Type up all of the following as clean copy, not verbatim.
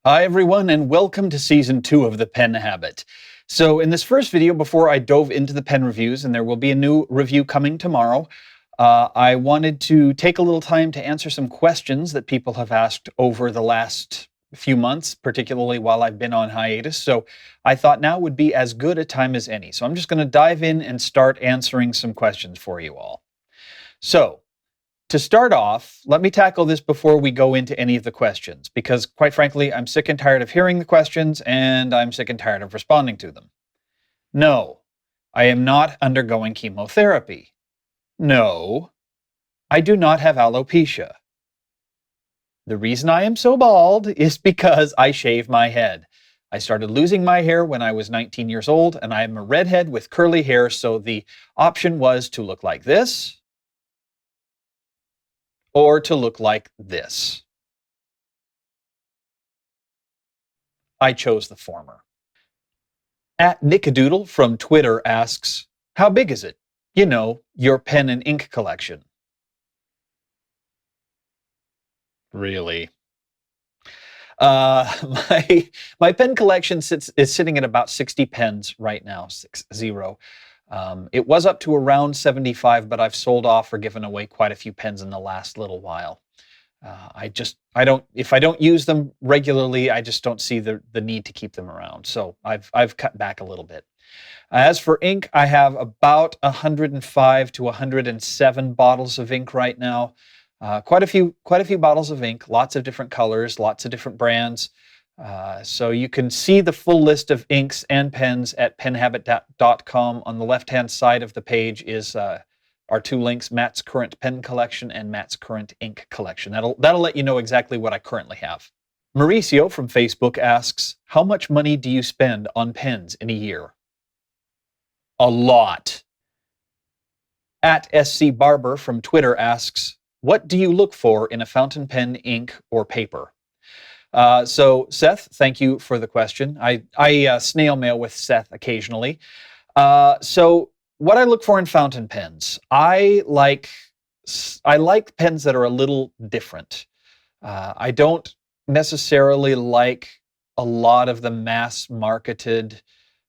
Hi everyone, and welcome to Season 2 of The Pen Habit. So in this first video, before I dove into the pen reviews, and there will be a new review coming tomorrow, I wanted to take a little time to answer some questions that people have asked over the last few months, particularly while I've been on hiatus. So I thought now would be as good a time as any. So I'm just going to dive in and start answering some questions for you all. So, to start off, let me tackle this before we go into any of the questions, because quite frankly, I'm sick and tired of hearing the questions, and I'm sick and tired of responding to them. No, I am not undergoing chemotherapy. No, I do not have alopecia. The reason I am so bald is because I shave my head. I started losing my hair when I was 19 years old, and I am a redhead with curly hair, so the option was to look like this, or to look like this. I chose the former. At Nikkadoodle from Twitter asks, how big is it? You know, your pen and ink collection. Really? My pen collection is sitting at about 60 pens right now, 60. It was up to around 75, but I've sold off or given away quite a few pens in the last little while. If I don't use them regularly, I just don't see the need to keep them around. So I've cut back a little bit. As for ink, I have about 105 to 107 bottles of ink right now. Quite a few bottles of ink, lots of different colors, lots of different brands. So you can see the full list of inks and pens at penhabit.com. On the left-hand side of the page is our two links, Matt's current pen collection and Matt's current ink collection. That'll let you know exactly what I currently have. Mauricio from Facebook asks, how much money do you spend on pens in a year? A lot. At Scbarber from Twitter asks, what do you look for in a fountain pen, ink, or paper? So Seth, thank you for the question. I snail mail with Seth occasionally. So what I look for in fountain pens, I like pens that are a little different. I don't necessarily like a lot of the mass-marketed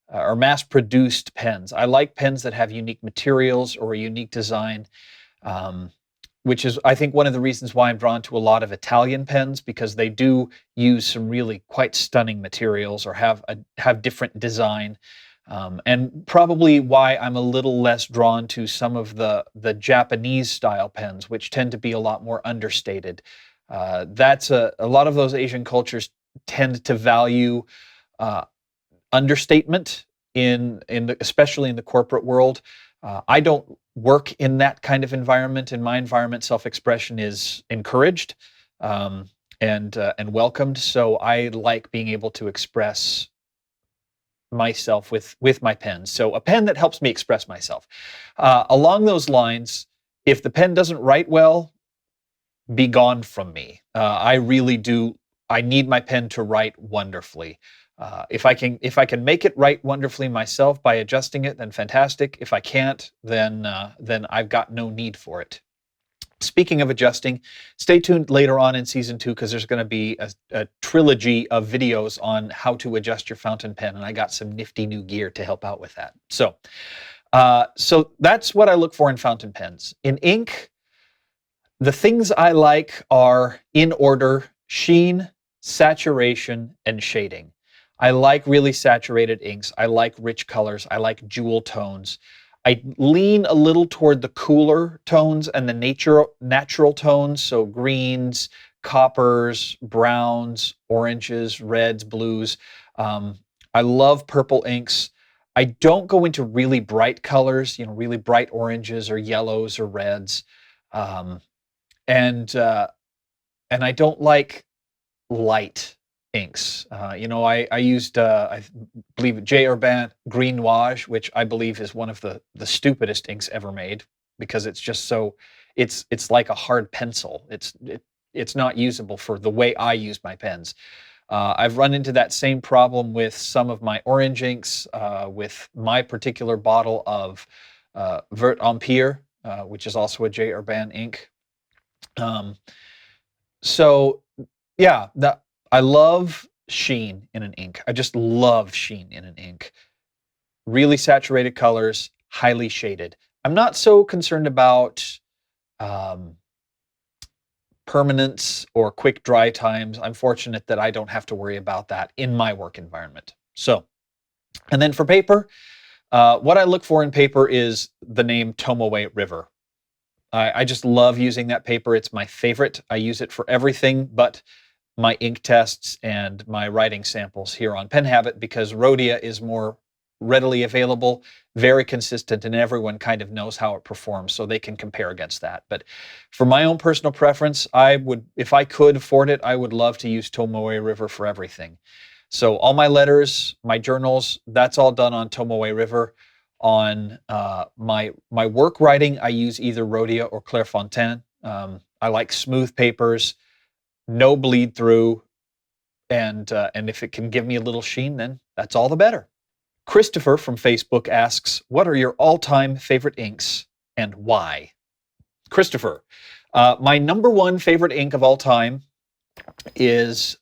or mass-produced pens. I like pens that have unique materials or a unique design, which is, I think, one of the reasons why I'm drawn to a lot of Italian pens, because they do use some really quite stunning materials or have different design. And probably why I'm a little less drawn to some of the Japanese style pens, which tend to be a lot more understated. That's a lot of those Asian cultures tend to value understatement especially in the corporate world. I don't work in that kind of environment. In my environment, self-expression is encouraged and welcomed. So I like being able to express myself with my pen. So a pen that helps me express myself. Along those lines, if the pen doesn't write well, be gone from me. I really do. I need my pen to write wonderfully. If I can make it write wonderfully myself by adjusting it, then fantastic. If I can't, then I've got no need for it. Speaking of adjusting, stay tuned later on in Season 2, because there's going to be a trilogy of videos on how to adjust your fountain pen, and I got some nifty new gear to help out with that. So that's what I look for in fountain pens. In ink, the things I like are, in order, sheen, saturation, and shading. I like really saturated inks. I like rich colors. I like jewel tones. I lean a little toward the cooler tones and the natural tones, so greens, coppers, browns, oranges, reds, blues. I love purple inks. I don't go into really bright colors, really bright oranges or yellows or reds. And I don't like light inks. I used, I believe, J. Urban Green Noir, which I believe is one of the stupidest inks ever made, because it's just so, it's like a hard pencil. It's not usable for the way I use my pens. I've run into that same problem with some of my orange inks, with my particular bottle of Vert Empire, which is also a J. Urban ink. So yeah, I love sheen in an ink. I just love sheen in an ink. Really saturated colors, highly shaded. I'm not so concerned about permanence or quick dry times. I'm fortunate that I don't have to worry about that in my work environment. So, and then for paper, what I look for in paper is the name Tomoe River. I just love using that paper. It's my favorite. I use it for everything but my ink tests and my writing samples here on Pen Habit, because Rhodia is more readily available, very consistent, and everyone kind of knows how it performs, so they can compare against that. But for my own personal preference, I would, if I could afford it, I would love to use Tomoe River for everything. So all my letters, my journals, that's all done on Tomoe River. On my work writing, I use either Rhodia or Clairefontaine. I like smooth papers, no bleed through, and if it can give me a little sheen, then that's all the better. Christopher from Facebook asks, what are your all-time favorite inks and why? Christopher, my number one favorite ink of all time is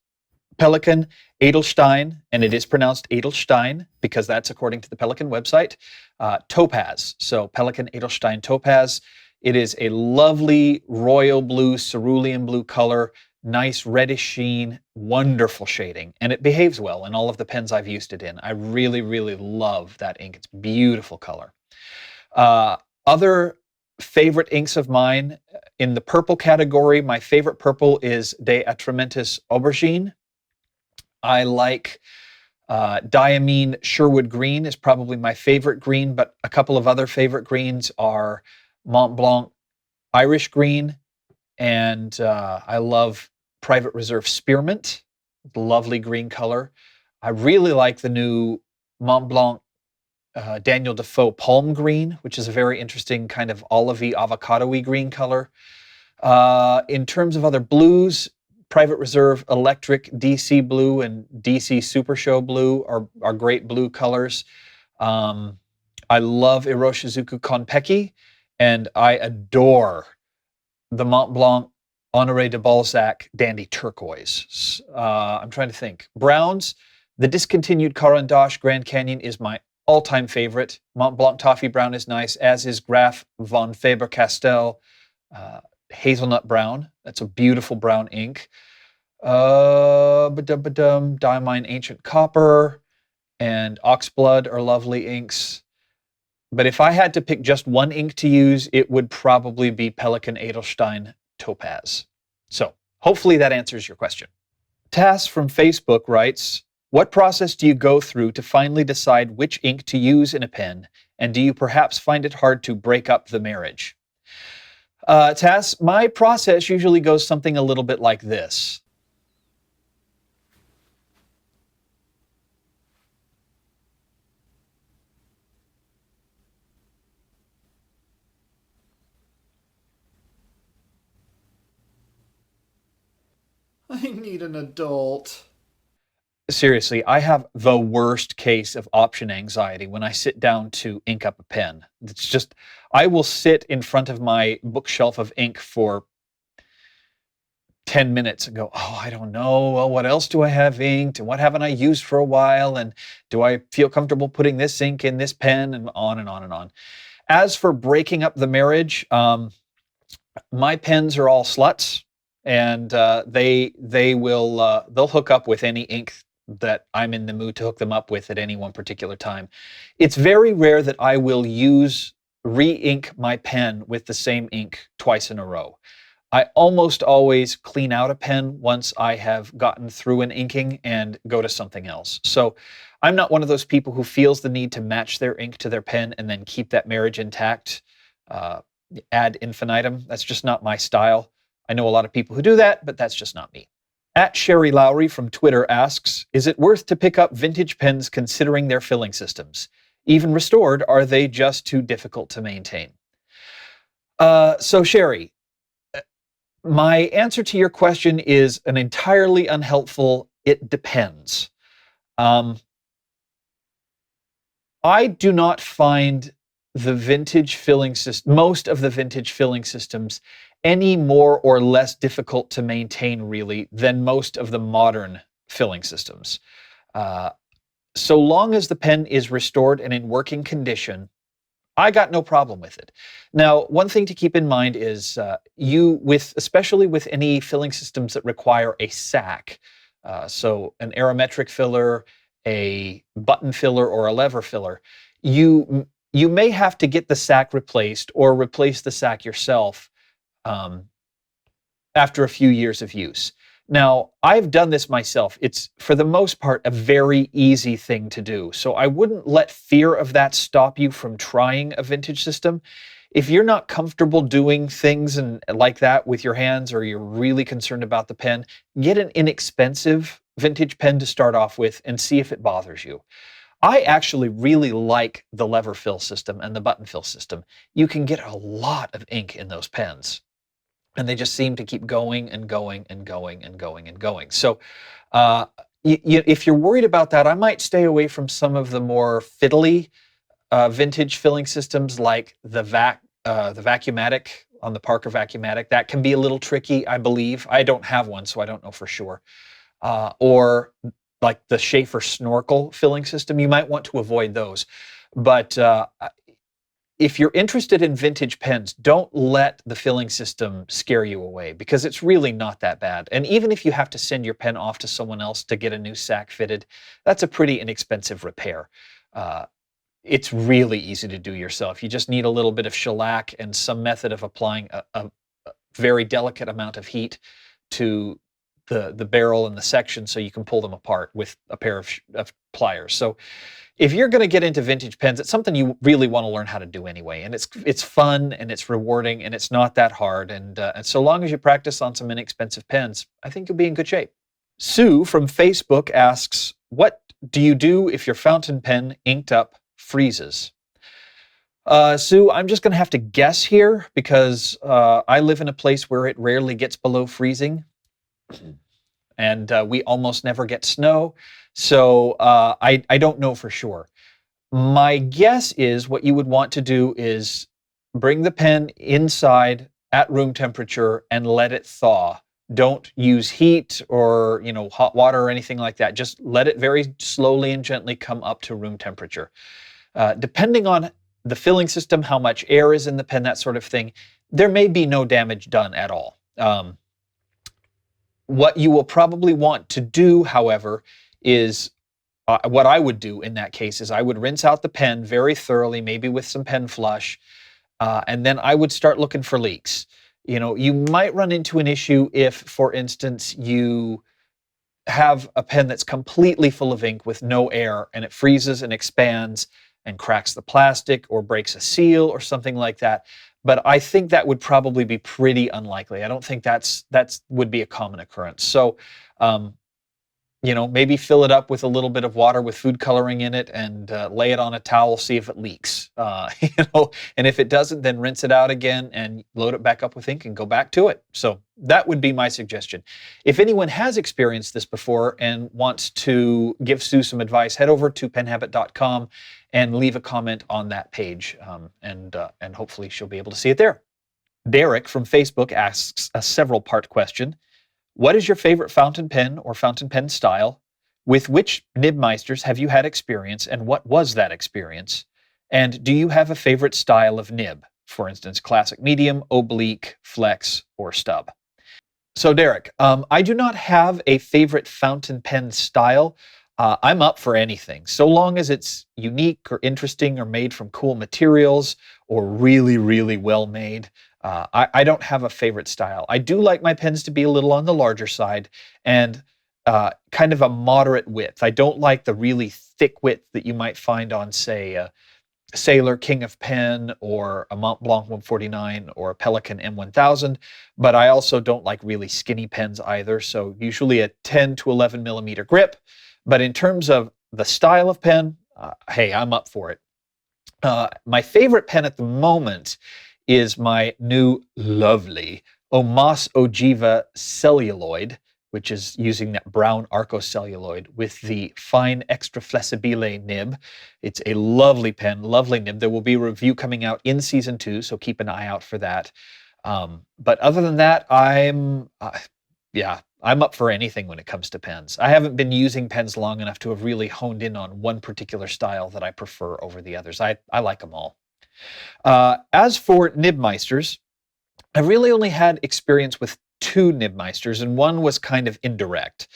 Pelikan Edelstein, and it is pronounced Edelstein because that's according to the Pelikan website, Topaz. So Pelikan Edelstein Topaz. It is a lovely royal blue, cerulean blue color, nice reddish sheen, wonderful shading, and it behaves well in all of the pens I've used it in. I really, really love that ink. It's beautiful color. Other favorite inks of mine, in the purple category, my favorite purple is De Atramentis Aubergine. I like Diamine Sherwood Green is probably my favorite green, but a couple of other favorite greens are Mont Blanc Irish Green, and I love Private Reserve Spearmint, lovely green color. I really like the new Mont Blanc Daniel Defoe Palm Green, which is a very interesting kind of olivey, avocado-y green color. In terms of other blues, Private Reserve Electric DC Blue and DC Super Show Blue are great blue colors. I love Iroshizuku Konpeki, and I adore the Mont Blanc Honoré de Balzac Dandy Turquoise. I'm trying to think. Browns, the discontinued Caran d'Ache Grand Canyon is my all-time favorite. Mont Blanc Toffee Brown is nice, as is Graf von Faber-Castell Hazelnut Brown. That's a beautiful brown ink. Diamine Ancient Copper and Oxblood are lovely inks. But if I had to pick just one ink to use, it would probably be Pelikan Edelstein Topaz. So hopefully that answers your question. Tass from Facebook writes, what process do you go through to finally decide which ink to use in a pen, and do you perhaps find it hard to break up the marriage? Tass, my process usually goes something a little bit like this. I need an adult. Seriously, I have the worst case of option anxiety when I sit down to ink up a pen. It's just, I will sit in front of my bookshelf of ink for 10 minutes and go, oh, I don't know. Well, what else do I have inked? And what haven't I used for a while? And do I feel comfortable putting this ink in this pen? And on and on and on. As for breaking up the marriage, my pens are all sluts. And they'll hook up with any ink that I'm in the mood to hook them up with at any one particular time. It's very rare that I will re-ink my pen with the same ink twice in a row. I almost always clean out a pen once I have gotten through an inking and go to something else. So I'm not one of those people who feels the need to match their ink to their pen and then keep that marriage intact ad infinitum. That's just not my style. I know a lot of people who do that, but that's just not me. At SherriLowrey from Twitter asks, is it worth to pick up vintage pens considering their filling systems? Even restored, are they just too difficult to maintain? So Sherry, my answer to your question is an entirely unhelpful, it depends. I do not find the vintage filling system, most of the vintage filling systems, any more or less difficult to maintain really than most of the modern filling systems. So long as the pen is restored and in working condition, I got no problem with it. Now, one thing to keep in mind is especially with any filling systems that require a sack, so an aerometric filler, a button filler, or a lever filler, you may have to get the sack replaced or replace the sack yourself after a few years of use. Now, I've done this myself. It's, for the most part, a very easy thing to do. So I wouldn't let fear of that stop you from trying a vintage system. If you're not comfortable doing things like that with your hands, or you're really concerned about the pen, get an inexpensive vintage pen to start off with and see if it bothers you. I actually really like the lever fill system and the button fill system. You can get a lot of ink in those pens, and they just seem to keep going and going and going and going and going. So if you're worried about that, I might stay away from some of the more fiddly vintage filling systems, like the Vacuumatic, on the Parker Vacuumatic. That can be a little tricky, I believe. I don't have one, so I don't know for sure. Or like the Schaefer Snorkel filling system, you might want to avoid those. But if you're interested in vintage pens, don't let the filling system scare you away, because it's really not that bad. And even if you have to send your pen off to someone else to get a new sack fitted, that's a pretty inexpensive repair. It's really easy to do yourself. You just need a little bit of shellac and some method of applying a very delicate amount of heat to the barrel and the section so you can pull them apart with a pair of pliers. So if you're going to get into vintage pens, it's something you really want to learn how to do anyway. And it's fun, and it's rewarding, and it's not that hard. And so long as you practice on some inexpensive pens, I think you'll be in good shape. Sue from Facebook asks, what do you do if your fountain pen inked up freezes? Sue, I'm just going to have to guess here, because I live in a place where it rarely gets below freezing. And we almost never get snow. So I don't know for sure. My guess is what you would want to do is bring the pen inside at room temperature and let it thaw. Don't use heat or hot water or anything like that. Just let it very slowly and gently come up to room temperature. Depending on the filling system, how much air is in the pen, that sort of thing, there may be no damage done at all. What you will probably want to do, however, is what I would do in that case is I would rinse out the pen very thoroughly, maybe with some pen flush, and then I would start looking for leaks. You might run into an issue if, for instance, you have a pen that's completely full of ink with no air, and it freezes and expands and cracks the plastic or breaks a seal or something like that. But I think that would probably be pretty unlikely. I don't think that would be a common occurrence. So, maybe fill it up with a little bit of water with food coloring in it, and lay it on a towel, see if it leaks. And if it doesn't, then rinse it out again and load it back up with ink and go back to it. So that would be my suggestion. If anyone has experienced this before and wants to give Sue some advice, head over to penhabit.com and leave a comment on that page, and hopefully she'll be able to see it there. Derek from Facebook asks a several-part question. What is your favorite fountain pen or fountain pen style? With which nib meisters have you had experience, and what was that experience? And do you have a favorite style of nib? For instance, classic medium, oblique, flex, or stub. So Derek, I do not have a favorite fountain pen style. I'm up for anything, so long as it's unique or interesting or made from cool materials or really, really well made. I don't have a favorite style. I do like my pens to be a little on the larger side and kind of a moderate width. I don't like the really thick width that you might find on, say, a Sailor King of Pen or a Mont Blanc 149 or a Pelikan M1000, but I also don't like really skinny pens either, so usually a 10 to 11 millimeter grip. But in terms of the style of pen, hey, I'm up for it. My favorite pen at the moment is my new lovely Omas Ogiva celluloid, which is using that brown arco-celluloid with the fine extra flessibile nib. It's a lovely pen, lovely nib. There will be a review coming out in season 2, so keep an eye out for that. But other than that, yeah, I'm up for anything when it comes to pens. I haven't been using pens long enough to have really honed in on one particular style that I prefer over the others. I like them all. As for nib meisters, I really only had experience with 2 nib meisters, and one was kind of indirect.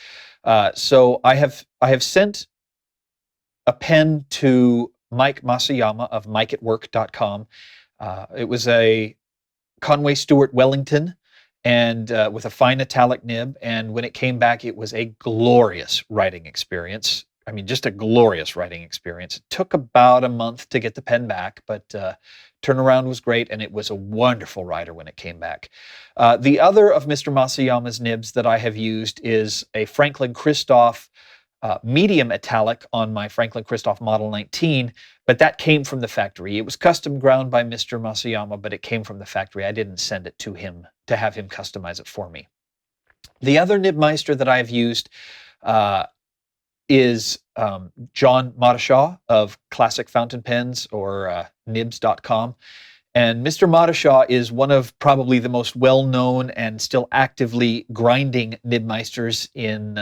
So I have sent a pen to Mike Masayama of mikeatwork.com. It was a Conway Stewart Wellington, and with a fine italic nib. And when it came back, it was a glorious writing experience. I mean, just a glorious writing experience. It took about a month to get the pen back, but turnaround was great, and it was a wonderful writer when it came back. The other of Mr. Masayama's nibs that I have used is a Franklin Christoph medium italic on my Franklin Christoph Model 19, but that came from the factory. It was custom ground by Mr. Masayama, but it came from the factory. I didn't send it to him to have him customize it for me. The other nibmeister that I've used is John Madashaw of Classic Fountain Pens, or nibs.com. And Mr. Madashaw is one of probably the most well-known and still actively grinding nibmeisters in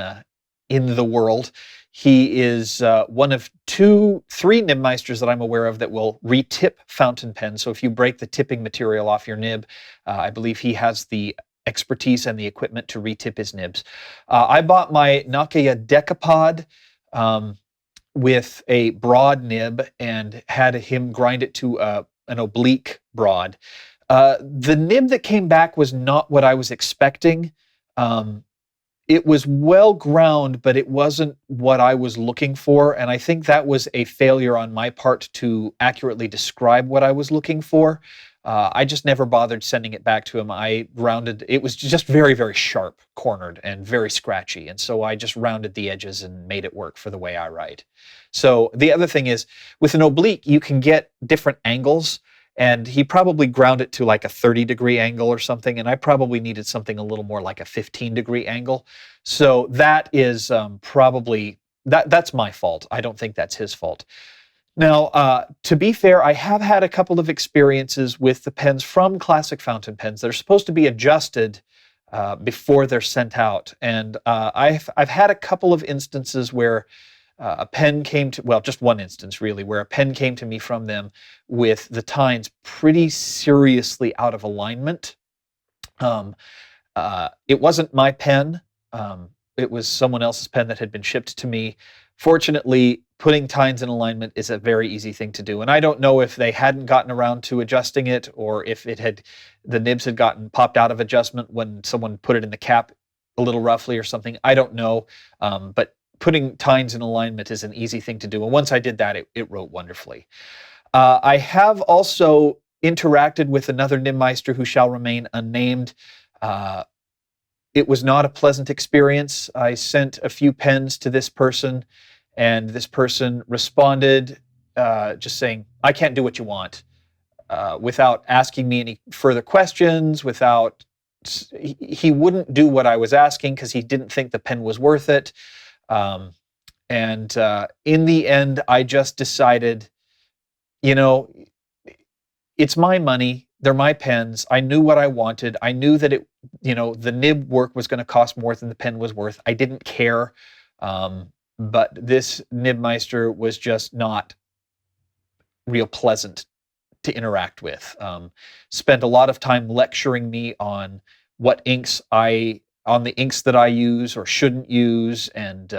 the world. He is one of 3 nibmeisters that I'm aware of that will retip fountain pens. So if you break the tipping material off your nib, I believe he has the expertise and the equipment to retip his nibs. I bought my Nokia Decapod with a broad nib and had him grind it to an oblique broad. The nib that came back was not what I was expecting. It was well ground, but it wasn't what I was looking for, and I think that was a failure on my part to accurately describe what I was looking for. I just never bothered sending it back to him. I rounded, it was just very, very sharp, cornered, and very scratchy, and so I just rounded the edges and made it work for the way I write. So the other thing is, with an oblique, you can get different angles, and he probably ground it to like a 30-degree angle or something, and I probably needed something a little more like a 15-degree angle. So that is probably, that's my fault. I don't think that's his fault. Now, to be fair, I have had a couple of experiences with the pens from Classic Fountain Pens. They're supposed to be adjusted before they're sent out, and I've had a couple of instances where a pen came to, well, just one instance really, where a pen came to me from them with the tines pretty seriously out of alignment. It wasn't my pen. It was someone else's pen that had been shipped to me. Fortunately, putting tines in alignment is a very easy thing to do. And I don't know if they hadn't gotten around to adjusting it, or if the nibs had gotten popped out of adjustment when someone put it in the cap a little roughly or something. I don't know. But putting tines in alignment is an easy thing to do. And once I did that, it wrote wonderfully. I have also interacted with another nibmeister who shall remain unnamed. It was not a pleasant experience. I sent a few pens to this person, and this person responded just saying, "I can't do what you want," without asking me any further questions, he wouldn't do what I was asking because he didn't think the pen was worth it. In the end, I just decided, it's my money. They're my pens. I knew what I wanted. I knew that the nib work was going to cost more than the pen was worth. I didn't care. But this nibmeister was just not real pleasant to interact with. Spent a lot of time lecturing me on what inks on the inks that I use or shouldn't use, and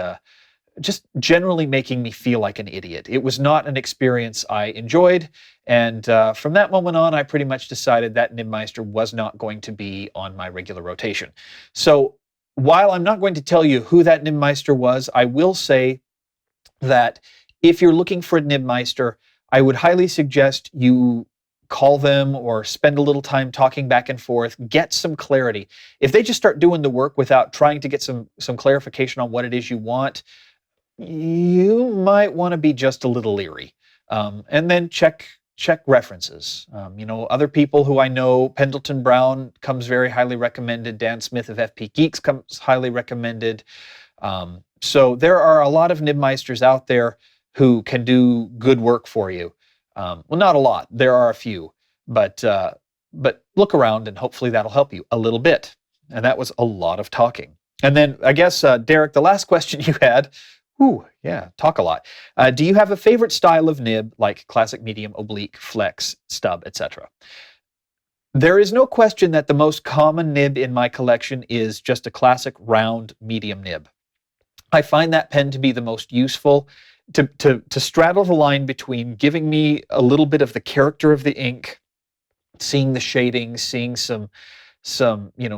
just generally making me feel like an idiot. It was not an experience I enjoyed, and from that moment on, I pretty much decided that nibmeister was not going to be on my regular rotation. So while I'm not going to tell you who that nibmeister was, I will say that if you're looking for a nibmeister, I would highly suggest you call them or spend a little time talking back and forth, get some clarity. If they just start doing the work without trying to get some clarification on what it is you want, you might want to be just a little leery. And then check references. Other people who I know, Pendleton Brown comes very highly recommended. Dan Smith of FP Geeks comes highly recommended. So there are a lot of nibmeisters out there who can do good work for you. Well, not a lot. There are a few, but look around and hopefully that'll help you a little bit. And that was a lot of talking. And then I guess, Derek, the last question you had, ooh, yeah, talk a lot. Do you have a favorite style of nib, like classic, medium, oblique, flex, stub, etc.? There is no question that the most common nib in my collection is just a classic round medium nib. I find that pen to be the most useful to straddle the line between giving me a little bit of the character of the ink, seeing the shading, seeing some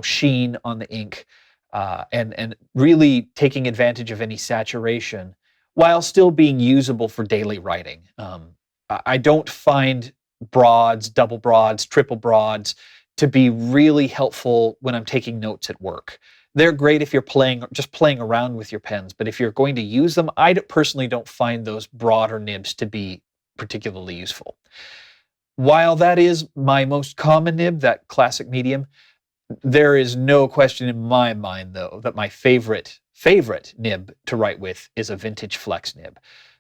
sheen on the ink, and really taking advantage of any saturation while still being usable for daily writing. I don't find broads, double broads, triple broads to be really helpful when I'm taking notes at work. They're great if you're just playing around with your pens, but if you're going to use them, I personally don't find those broader nibs to be particularly useful. While that is my most common nib, that classic medium, there is no question in my mind, though, that my favorite nib to write with is a vintage flex nib.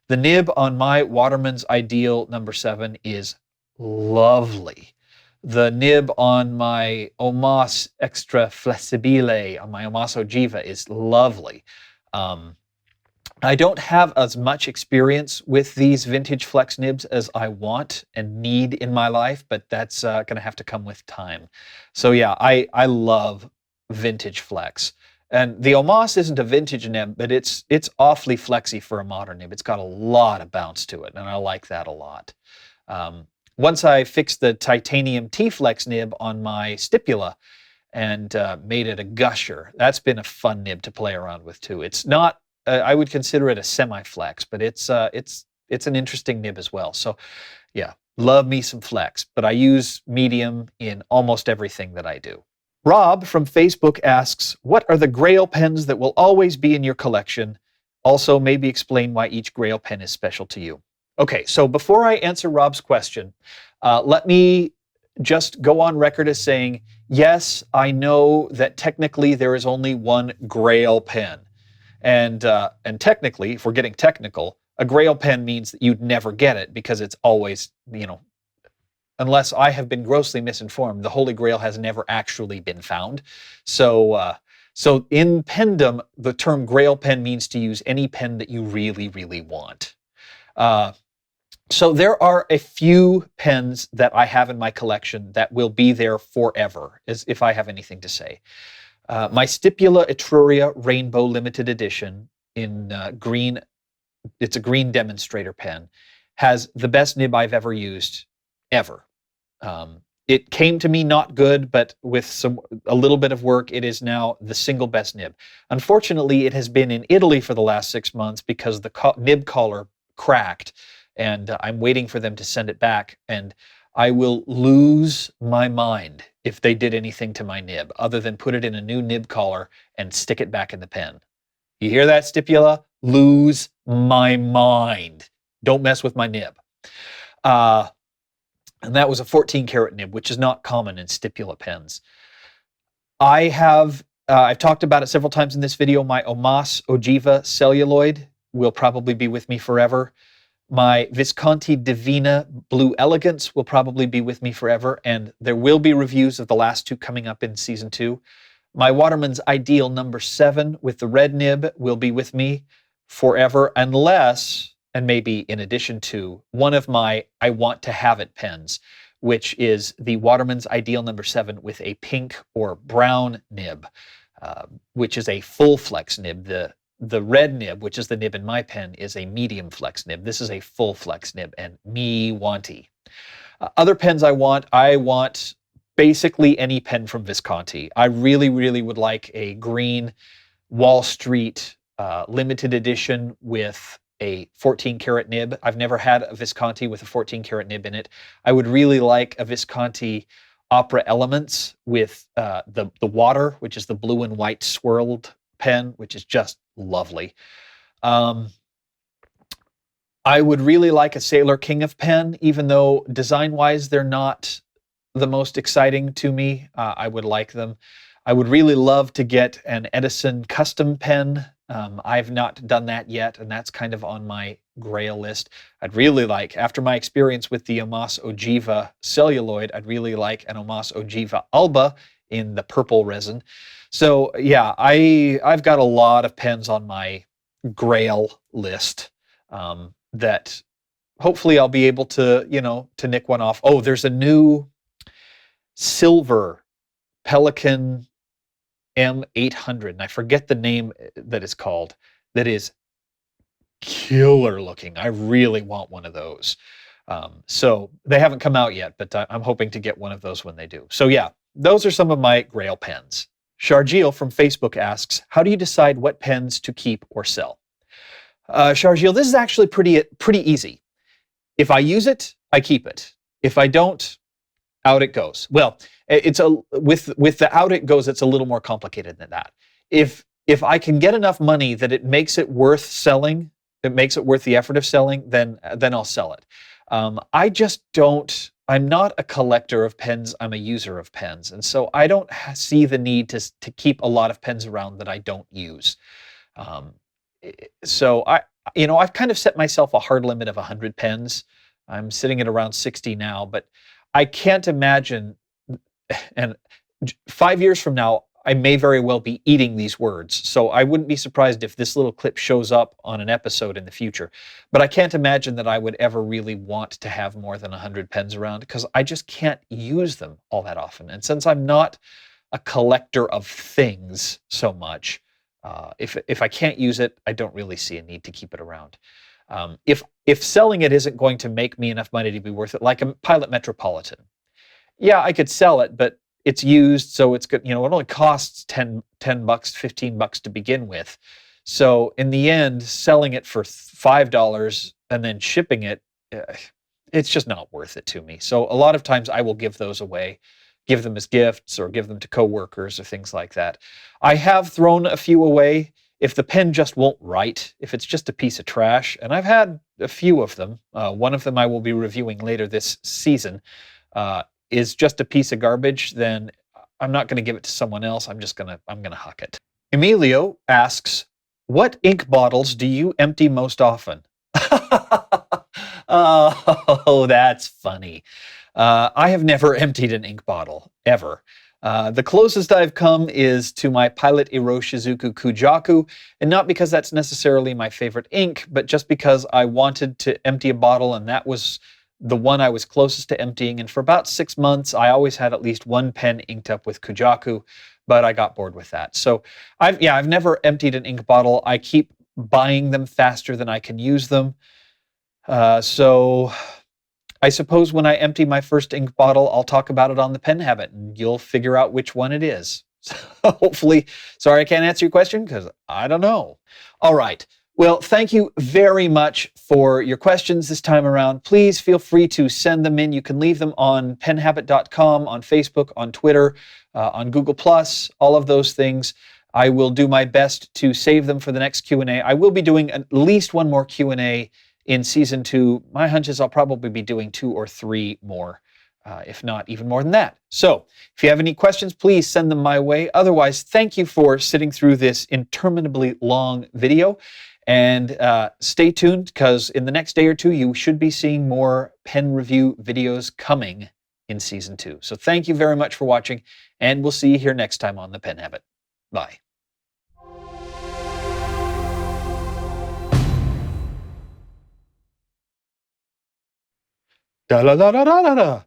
The nib on my Waterman's Ideal number 7 is lovely. The nib on my Omas Extra Flessibile, on my Omas Ogiva, is lovely. I don't have as much experience with these vintage flex nibs as I want and need in my life, but that's going to have to come with time. So yeah, I love vintage flex. And the Omas isn't a vintage nib, but it's awfully flexy for a modern nib. It's got a lot of bounce to it, and I like that a lot. Once I fixed the titanium T-Flex nib on my Stipula and made it a gusher, that's been a fun nib to play around with too. It's not, I would consider it a semi-flex, but it's an interesting nib as well. So yeah, love me some flex, but I use medium in almost everything that I do. Rob from Facebook asks, what are the Grail pens that will always be in your collection? Also, maybe explain why each Grail pen is special to you. Okay, so before I answer Rob's question, let me just go on record as saying, yes, I know that technically there is only one Grail pen. And technically, if we're getting technical, a Grail pen means that you'd never get it because it's always, unless I have been grossly misinformed, the Holy Grail has never actually been found. So in pendom, the term Grail pen means to use any pen that you really, really want. So there are a few pens that I have in my collection that will be there forever, as if I have anything to say. My Stipula Etruria Rainbow Limited Edition in green, it's a green demonstrator pen, has the best nib I've ever used, ever. It came to me not good, but with a little bit of work, it is now the single best nib. Unfortunately, it has been in Italy for the last 6 months because the nib collar cracked, and I'm waiting for them to send it back, and I will lose my mind if they did anything to my nib other than put it in a new nib collar and stick it back in the pen. You hear that, Stipula? Lose my mind. Don't mess with my nib. And that was a 14 karat nib, which is not common in Stipula pens. I've talked about it several times in this video. My Omas Ogiva celluloid will probably be with me forever. My Visconti Divina Blue Elegance will probably be with me forever, and there will be reviews of the last two coming up in season 2. My Waterman's Ideal number 7 with the red nib will be with me forever, unless, and maybe in addition to, one of my I Want to Have It pens, which is the Waterman's Ideal number 7 with a pink or brown nib, which is a full flex nib. The red nib, which is the nib in my pen, is a medium flex nib. This is a full flex nib, and me wanty. Other pens I want basically any pen from Visconti. I really, really would like a green Wall Street limited edition with a 14 karat nib. I've never had a Visconti with a 14 karat nib in it. I would really like a Visconti Opera Elements with the water, which is the blue and white swirled pen, which is just lovely. I would really like a Sailor King of pen, even though design-wise they're not the most exciting to me. I would like them. I would really love to get an Edison custom pen. I've not done that yet, and that's kind of on my Grail list. I'd really like, after my experience with the Omas Ogiva celluloid, I'd really like an Omas Ogiva Alba in the purple resin. So yeah, I've got a lot of pens on my grail list that hopefully I'll be able to, to nick one off. Oh, there's a new silver Pelican M800, and I forget the name that it's called, that is killer looking. I really want one of those. So they haven't come out yet, but I'm hoping to get one of those when they do. So yeah, those are some of my grail pens. Sharjeel from Facebook asks, how do you decide what pens to keep or sell? Sharjeel, this is actually pretty easy. If I use it, I keep it. If I don't, out it goes. Well, with the out it goes, it's a little more complicated than that. If I can get enough money that it makes it worth selling, it makes it worth the effort of selling, then I'll sell it. I just don't. I'm not a collector of pens. I'm a user of pens, and so I don't see the need to keep a lot of pens around that I don't use. So I've kind of set myself a hard limit of 100 pens. I'm sitting at around 60 now, but I can't imagine, and 5 years from now, I may very well be eating these words. So I wouldn't be surprised if this little clip shows up on an episode in the future. But I can't imagine that I would ever really want to have more than 100 pens around, because I just can't use them all that often. And since I'm not a collector of things so much, if I can't use it, I don't really see a need to keep it around. If selling it isn't going to make me enough money to be worth it, like a Pilot Metropolitan, yeah, I could sell it, but it's used, so it's good. It only costs $10, $15 to begin with. So in the end, selling it for $5 and then shipping it, it's just not worth it to me. So a lot of times I will give those away, give them as gifts or give them to coworkers or things like that. I have thrown a few away if the pen just won't write, if it's just a piece of trash, and I've had a few of them. One of them I will be reviewing later this season. Is just a piece of garbage, then I'm not going to give it to someone else. I'm going to huck it. Emilio asks, what ink bottles do you empty most often? Oh, that's funny. I have never emptied an ink bottle, ever. The closest I've come is to my Pilot Iroshizuku Kujaku, and not because that's necessarily my favorite ink, but just because I wanted to empty a bottle, and that was the one I was closest to emptying. And for about 6 months, I always had at least one pen inked up with Kujaku, but I got bored with that. So I've never emptied an ink bottle. I keep buying them faster than I can use them. So I suppose when I empty my first ink bottle, I'll talk about it on the Pen Habit, and you'll figure out which one it is. So hopefully, sorry I can't answer your question, because I don't know. All right. Well, thank you very much for your questions this time around. Please feel free to send them in. You can leave them on penhabit.com, on Facebook, on Twitter, on Google+, all of those things. I will do my best to save them for the next Q&A. I will be doing at least one more Q&A in Season 2. My hunch is I'll probably be doing 2 or 3 more, if not even more than that. So if you have any questions, please send them my way. Otherwise, thank you for sitting through this interminably long video. And stay tuned, because in the next day or two, you should be seeing more pen review videos coming in Season 2. So thank you very much for watching, and we'll see you here next time on The Pen Habit. Bye. Da da da da da da.